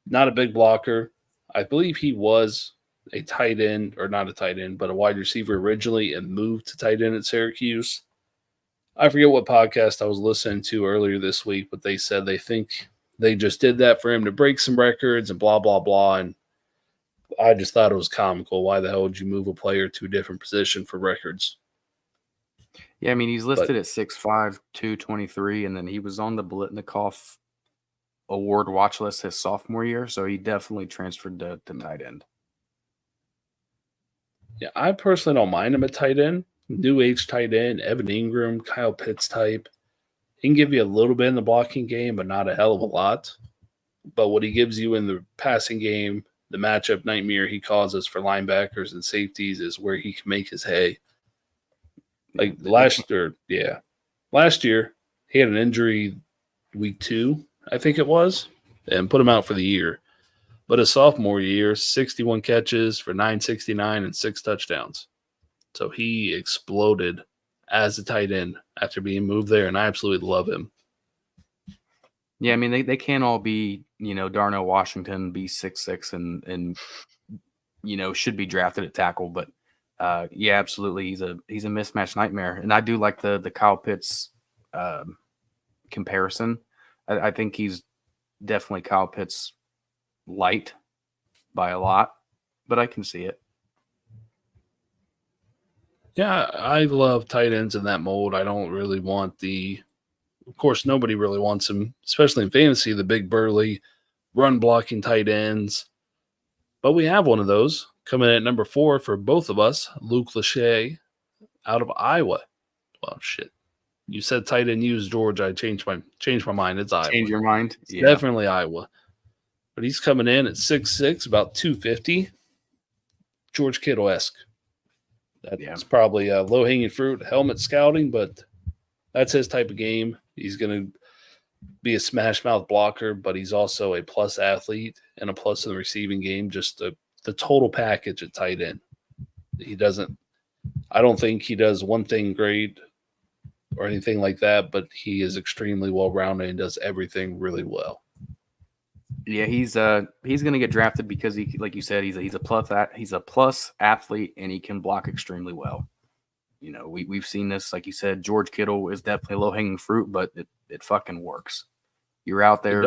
Not a big blocker. I believe he was a tight end, or not a tight end, but a wide receiver originally and moved to tight end at Syracuse. I forget what podcast I was listening to earlier this week, but they said they think they just did that for him to break some records and blah, blah, blah. And I just thought it was comical. Why the hell would you move a player to a different position for records? Yeah, I mean, he's But listed at 6'5", 223, and then he was on the Blitnikoff award watch list his sophomore year, so he definitely transferred to tight end. yeah, I personally don't mind him at tight end. New age tight end, Evan Ingram, Kyle Pitts type. He can give you a little bit in the blocking game, but not a hell of a lot. But what he gives you in the passing game, the matchup nightmare he causes for linebackers and safeties is where he can make his hay. Like last year, he had an injury week 2, I think it was, and put him out for the year. But his sophomore year, 61 catches for 969 and 6 touchdowns. So he exploded as a tight end after being moved there, and I absolutely love him. Yeah, I mean, they can't all be, Darnell Washington, be 6'6", and should be drafted at tackle. But yeah, absolutely, he's a mismatch nightmare. And I do like the Kyle Pitts comparison. I think he's definitely Kyle Pitts light by a lot, but I can see it. Yeah, I love tight ends in that mold. I don't really want of course, nobody really wants him, especially in fantasy, the big burly run blocking tight ends. But we have one of those coming in at number 4 for both of us, Luke Lachey out of Iowa. Well, shit. You said tight end use Georgia. I changed my mind. It's Iowa. Change your mind? It's definitely Iowa. But he's coming in at 6'6", about 250. George Kittle-esque. That's probably a low-hanging fruit, helmet scouting, but that's his type of game. He's going to be a smash mouth blocker, but he's also a plus athlete and a plus in the receiving game. Just the total package at tight end. I don't think he does one thing great or anything like that, but he is extremely well-rounded and does everything really well. Yeah, he's going to get drafted because he, like you said, he's a plus athlete and he can block extremely well. We've seen this, like you said, George Kittle is definitely low-hanging fruit, but it fucking works. You're out there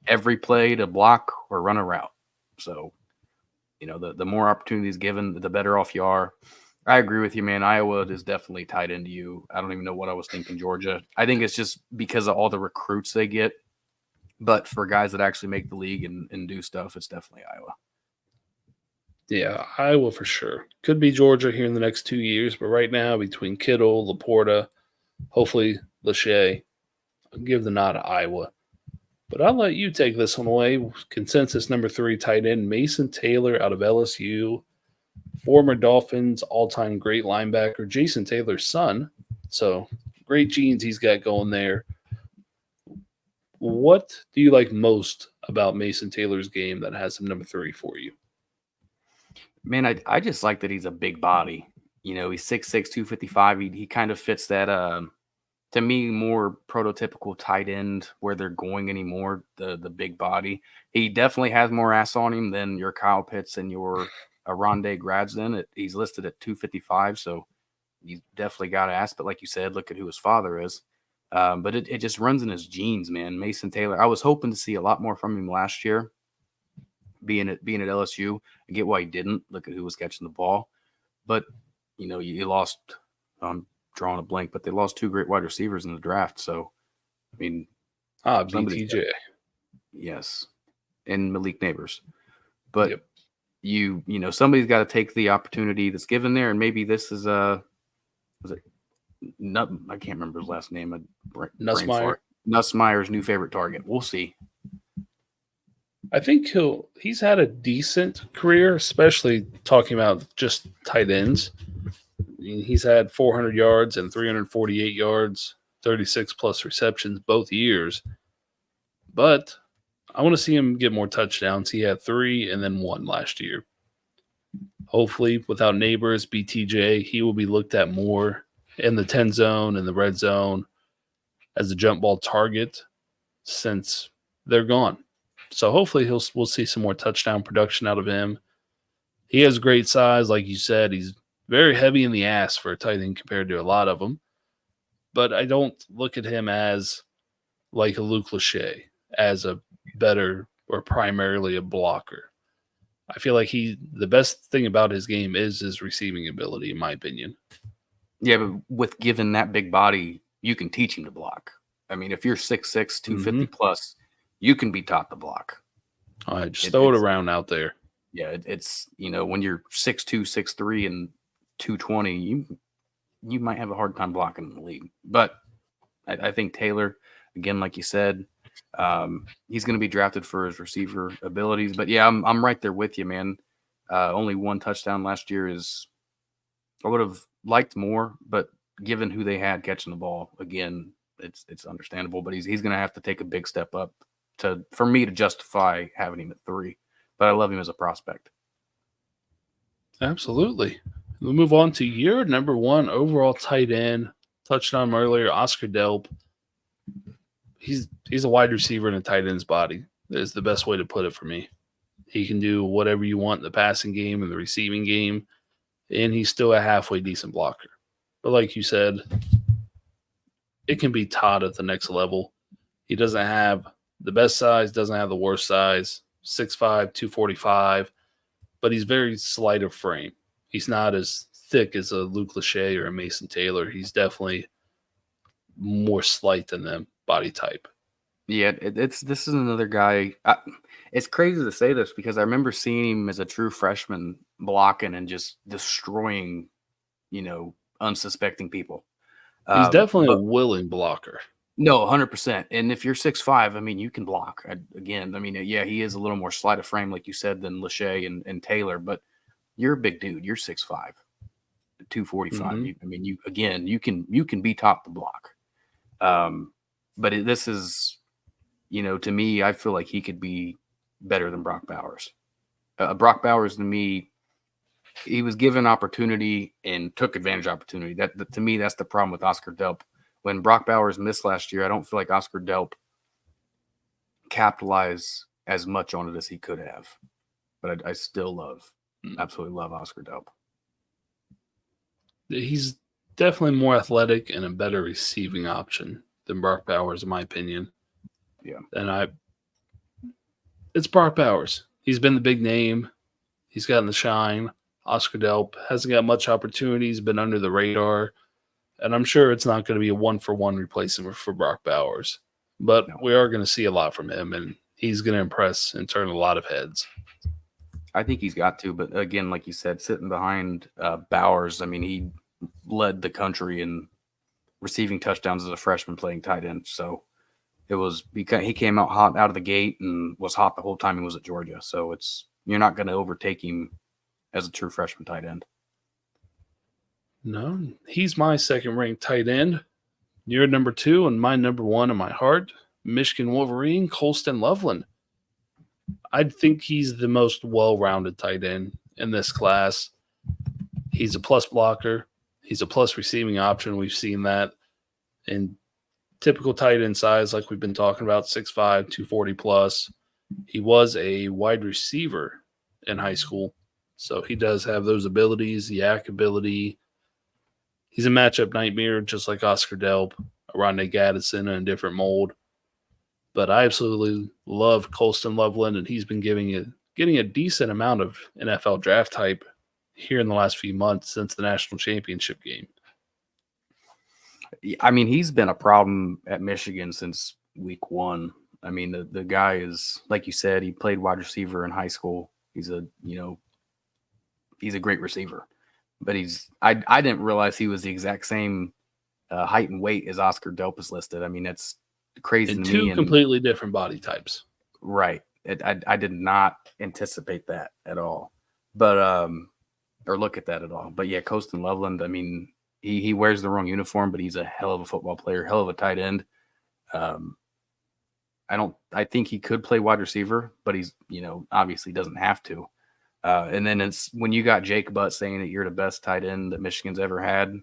every play to block or run a route. So, the more opportunities given, the better off you are. I agree with you, man. Iowa is definitely tied into you. I don't even know what I was thinking, Georgia. I think it's just because of all the recruits they get. But for guys that actually make the league and do stuff, it's definitely Iowa. Yeah, Iowa for sure. Could be Georgia here in the next 2 years, but right now between Kittle, Laporta, hopefully Lachey, I'll give the nod to Iowa. But I'll let you take this one away. Consensus number 3 tight end Mason Taylor out of LSU, former Dolphins all-time great linebacker Jason Taylor's son. So great genes he's got going there. What do you like most about Mason Taylor's game that has him number 3 for you? Man, I just like that he's a big body. He's 6'6", 255. He kind of fits that, to me, more prototypical tight end where they're going anymore, the big body. He definitely has more ass on him than your Kyle Pitts and your Rondé Gradsden. He's listed at 255, so he's definitely got ass. But like you said, look at who his father is. But it just runs in his genes, man. Mason Taylor. I was hoping to see a lot more from him last year. Being at LSU, I get why he didn't. Look at who was catching the ball, but you lost. I'm drawing a blank, but they lost 2 great wide receivers in the draft. So, I mean, BTJ, yes, and Malik Neighbors, but somebody's got to take the opportunity that's given there, and maybe this is I can't remember his last name. Nussmeier's new favorite target. We'll see. I think he's had a decent career, especially talking about just tight ends. He's had 400 yards and 348 yards, 36 plus receptions both years. But I want to see him get more touchdowns. He had 3 and then 1 last year. Hopefully, without Neighbors, BTJ, he will be looked at more in the 10 zone and the red zone as a jump ball target since they're gone. So hopefully we'll see some more touchdown production out of him. He has great size, like you said. He's very heavy in the ass for a tight end compared to a lot of them. But I don't look at him as like a Luke Lachey, as a better or primarily a blocker. I feel like the best thing about his game is his receiving ability, in my opinion. Yeah, but with given that big body, you can teach him to block. I mean, if you're 6'6", 250 plus, you can be taught to block. All right, just throw it around out there. Yeah, it's when you're 6'2", 6'3", and 220, you might have a hard time blocking in the league. But I think Taylor, again, like you said, he's going to be drafted for his receiver abilities. But yeah, I'm right there with you, man. Only one touchdown last year I would have liked more, but given who they had catching the ball, again, it's understandable. But he's going to have to take a big step up for me to justify having him at 3. But I love him as a prospect. Absolutely. We'll move on to your number 1 overall tight end. Touched on him earlier, Oscar Delp. He's a wide receiver in a tight end's body. Is the best way to put it for me. He can do whatever you want in the passing game and the receiving game, and he's still a halfway decent blocker. But like you said, it can be taught at the next level. He doesn't have the best size, doesn't have the worst size, 6'5", 245, but he's very slight of frame. He's not as thick as a Luke Lachey or a Mason Taylor. He's definitely more slight than them body type. Yeah, this is another guy. It's crazy to say this because I remember seeing him as a true freshman blocking and just destroying, unsuspecting people. He's definitely a willing blocker. No, 100%. And if you're 6'5", I mean, you can block. Yeah, he is a little more slight of frame, like you said, than Lachey and Taylor, but you're a big dude. You're 6'5", 245. Mm-hmm. You can be taught to block. But this is, to me, I feel like he could be better than Brock Bowers. Brock Bowers, to me, he was given opportunity and took advantage of opportunity. That to me, that's the problem with Oscar Delp. When Brock Bowers missed last year, I don't feel like Oscar Delp capitalized as much on it as he could have. But I still absolutely love Oscar Delp. He's definitely more athletic and a better receiving option than Brock Bowers, in my opinion. Yeah. And it's Brock Bowers. He's been the big name. He's gotten the shine. Oscar Delp hasn't got much opportunity. He's been under the radar. And I'm sure it's not going to be a 1-for-1 replacement for Brock Bowers. But we are going to see a lot from him, and he's going to impress and turn a lot of heads. I think he's got to. But again, like you said, sitting behind Bowers, I mean, he led the country in receiving touchdowns as a freshman playing tight end. So it was because he came out hot out of the gate and was hot the whole time he was at Georgia. So you're not going to overtake him as a true freshman tight end. No, he's my second-ranked tight end. You're number 2 and my number 1 in my heart, Michigan Wolverine, Colston Loveland. I think he's the most well-rounded tight end in this class. He's a plus blocker. He's a plus receiving option. We've seen that in typical tight end size like we've been talking about, 6'5", 240 plus. He was a wide receiver in high school, so he does have those abilities, the yak ability. He's a matchup nightmare, just like Oscar Delp, Rodney Gaddison in a different mold. But I absolutely love Colston Loveland, and he's been getting a decent amount of NFL draft hype here in the last few months since the national championship game. I mean, he's been a problem at Michigan since week 1. I mean, the guy is, like you said, he played wide receiver in high school. He's a great receiver. But I didn't realize he was the exact same height and weight as Oscar Delp is listed. I mean, that's crazy to me. Two completely different body types. Right. I did not anticipate that at all. But or look at that at all. But yeah, Colston Loveland, I mean, he wears the wrong uniform, but he's a hell of a football player, hell of a tight end. I think he could play wide receiver, but he's, obviously doesn't have to. And then it's when you got Jake Butt saying that you're the best tight end that Michigan's ever had,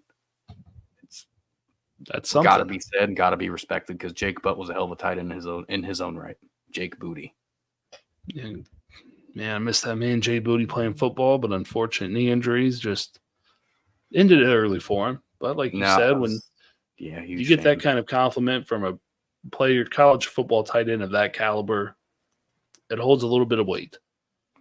that's something. Got to be said, got to be respected, because Jake Butt was a hell of a tight end in his own right. Jake Booty. Yeah, man, I miss that man Jay Booty playing football, but unfortunate knee injuries just ended it early for him. But like you said, when you get that kind of compliment from a player, college football tight end of that caliber, it holds a little bit of weight.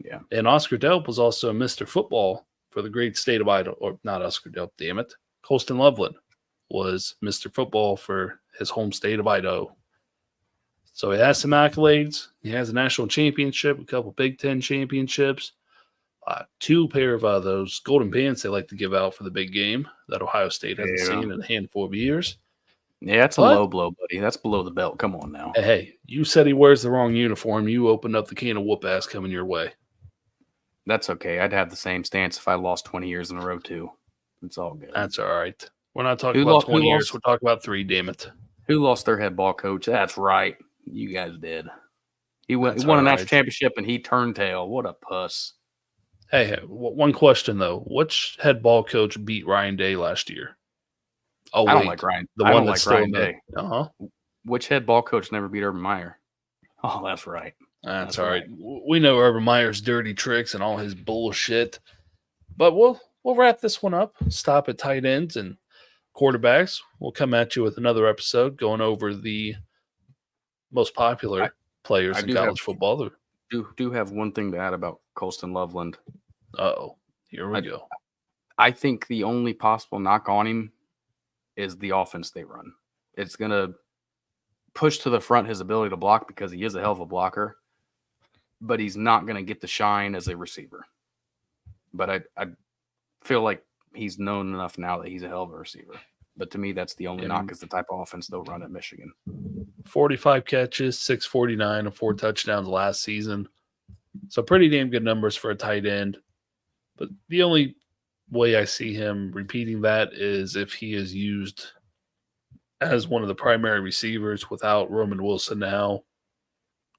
Yeah. And Oscar Delp was also a Mr. Football for the great state of Idaho, or not Oscar Delp, damn it, Colston Loveland was Mr. Football for his home state of Idaho. So he has some accolades. He has a national championship, a couple Big Ten championships, 2 pair of those golden pants they like to give out for the big game that Ohio State hasn't seen in a handful of years. Yeah, that's a low blow, buddy. That's below the belt. Come on now. Hey, you said he wears the wrong uniform. You opened up the can of whoop ass coming your way. That's okay. I'd have the same stance if I lost 20 years in a row, too. It's all good. That's all right. We're not talking about 20 years. We're talking about 3, damn it. Who lost their head ball coach? That's right. You guys did. He won a national championship, and he turned tail. What a puss. Hey, one question, though. Which head ball coach beat Ryan Day last year? Oh, I don't like Ryan. The one that's Ryan Day. Which head ball coach never beat Urban Meyer? Oh, that's right. That's all right. We know Urban Meyer's dirty tricks and all his bullshit. But we'll wrap this one up. Stop at tight ends and quarterbacks. We'll come at you with another episode going over the most popular players in college football. Do have one thing to add about Colston Loveland. Uh-oh. Here we go. I think the only possible knock on him is the offense they run. It's going to push to the front his ability to block because he is a hell of a blocker, but he's not going to get the shine as a receiver. But I feel like he's known enough now that he's a hell of a receiver. But to me, that's the only knock is the type of offense they'll run at Michigan. 45 catches, 649, and 4 touchdowns last season. So pretty damn good numbers for a tight end. But the only way I see him repeating that is if he is used as one of the primary receivers without Roman Wilson now.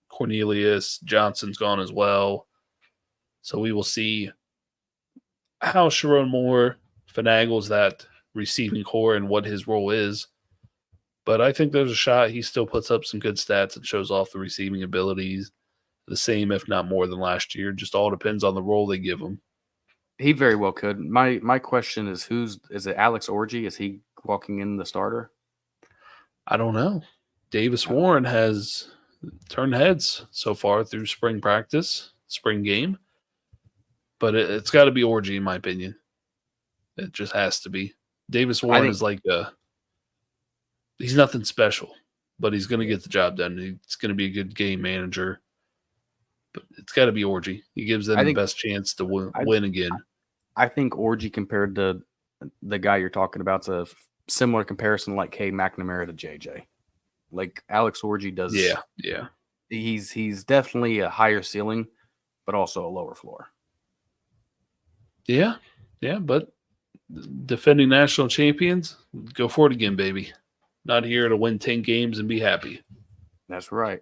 Cornelius Johnson's gone as well. So we will see how Sharon Moore finagles that receiving core and what his role is. But I think there's a shot he still puts up some good stats and shows off the receiving abilities the same, if not more than last year. Just all depends on the role they give him. He very well could. My question is, is it Alex Orji? Is he walking in the starter? I don't know. Davis Warren has turned heads so far through spring practice, spring game. But it's got to be Orji, in my opinion. It just has to be. Davis Warren is like he's nothing special, but he's going to get the job done. He's going to be a good game manager. But it's got to be Orji. He gives them the best chance to win again. I think Orji compared to the guy you're talking about is a similar comparison like Cade McNamara to JJ. Like Alex Orji does. Yeah. He's definitely a higher ceiling, but also a lower floor. Yeah, but defending national champions, go for it again, baby. Not here to win 10 games and be happy. That's right.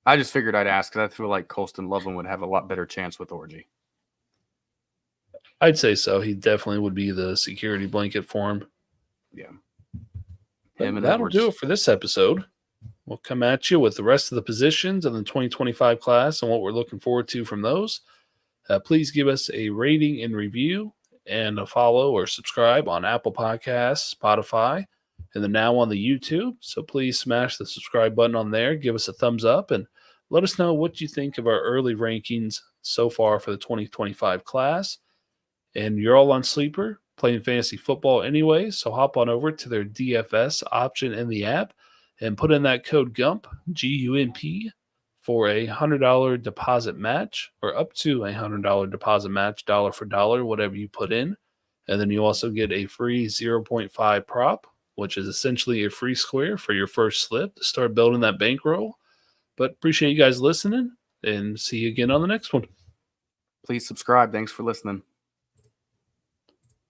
I just figured I'd ask because I feel like Colston Loveland would have a lot better chance with Orji. I'd say so. He definitely would be the security blanket for him. Yeah. That'll do it for this episode. We'll come at you with the rest of the positions in the 2025 class and what we're looking forward to from those. Please give us a rating and review and a follow or subscribe on Apple Podcasts, Spotify, and then now on the YouTube. So please smash the subscribe button on there. Give us a thumbs up and let us know what you think of our early rankings so far for the 2025 class. And you're all on Sleeper, playing fantasy football anyway, so hop on over to their DFS option in the app and put in that code GUMP, G-U-M-P, for a $100 deposit match, or up to a $100 deposit match, dollar for dollar, whatever you put in. And then you also get a free 0.5 prop, which is essentially a free square for your first slip to start building that bankroll. But appreciate you guys listening, and see you again on the next one. Please subscribe. Thanks for listening.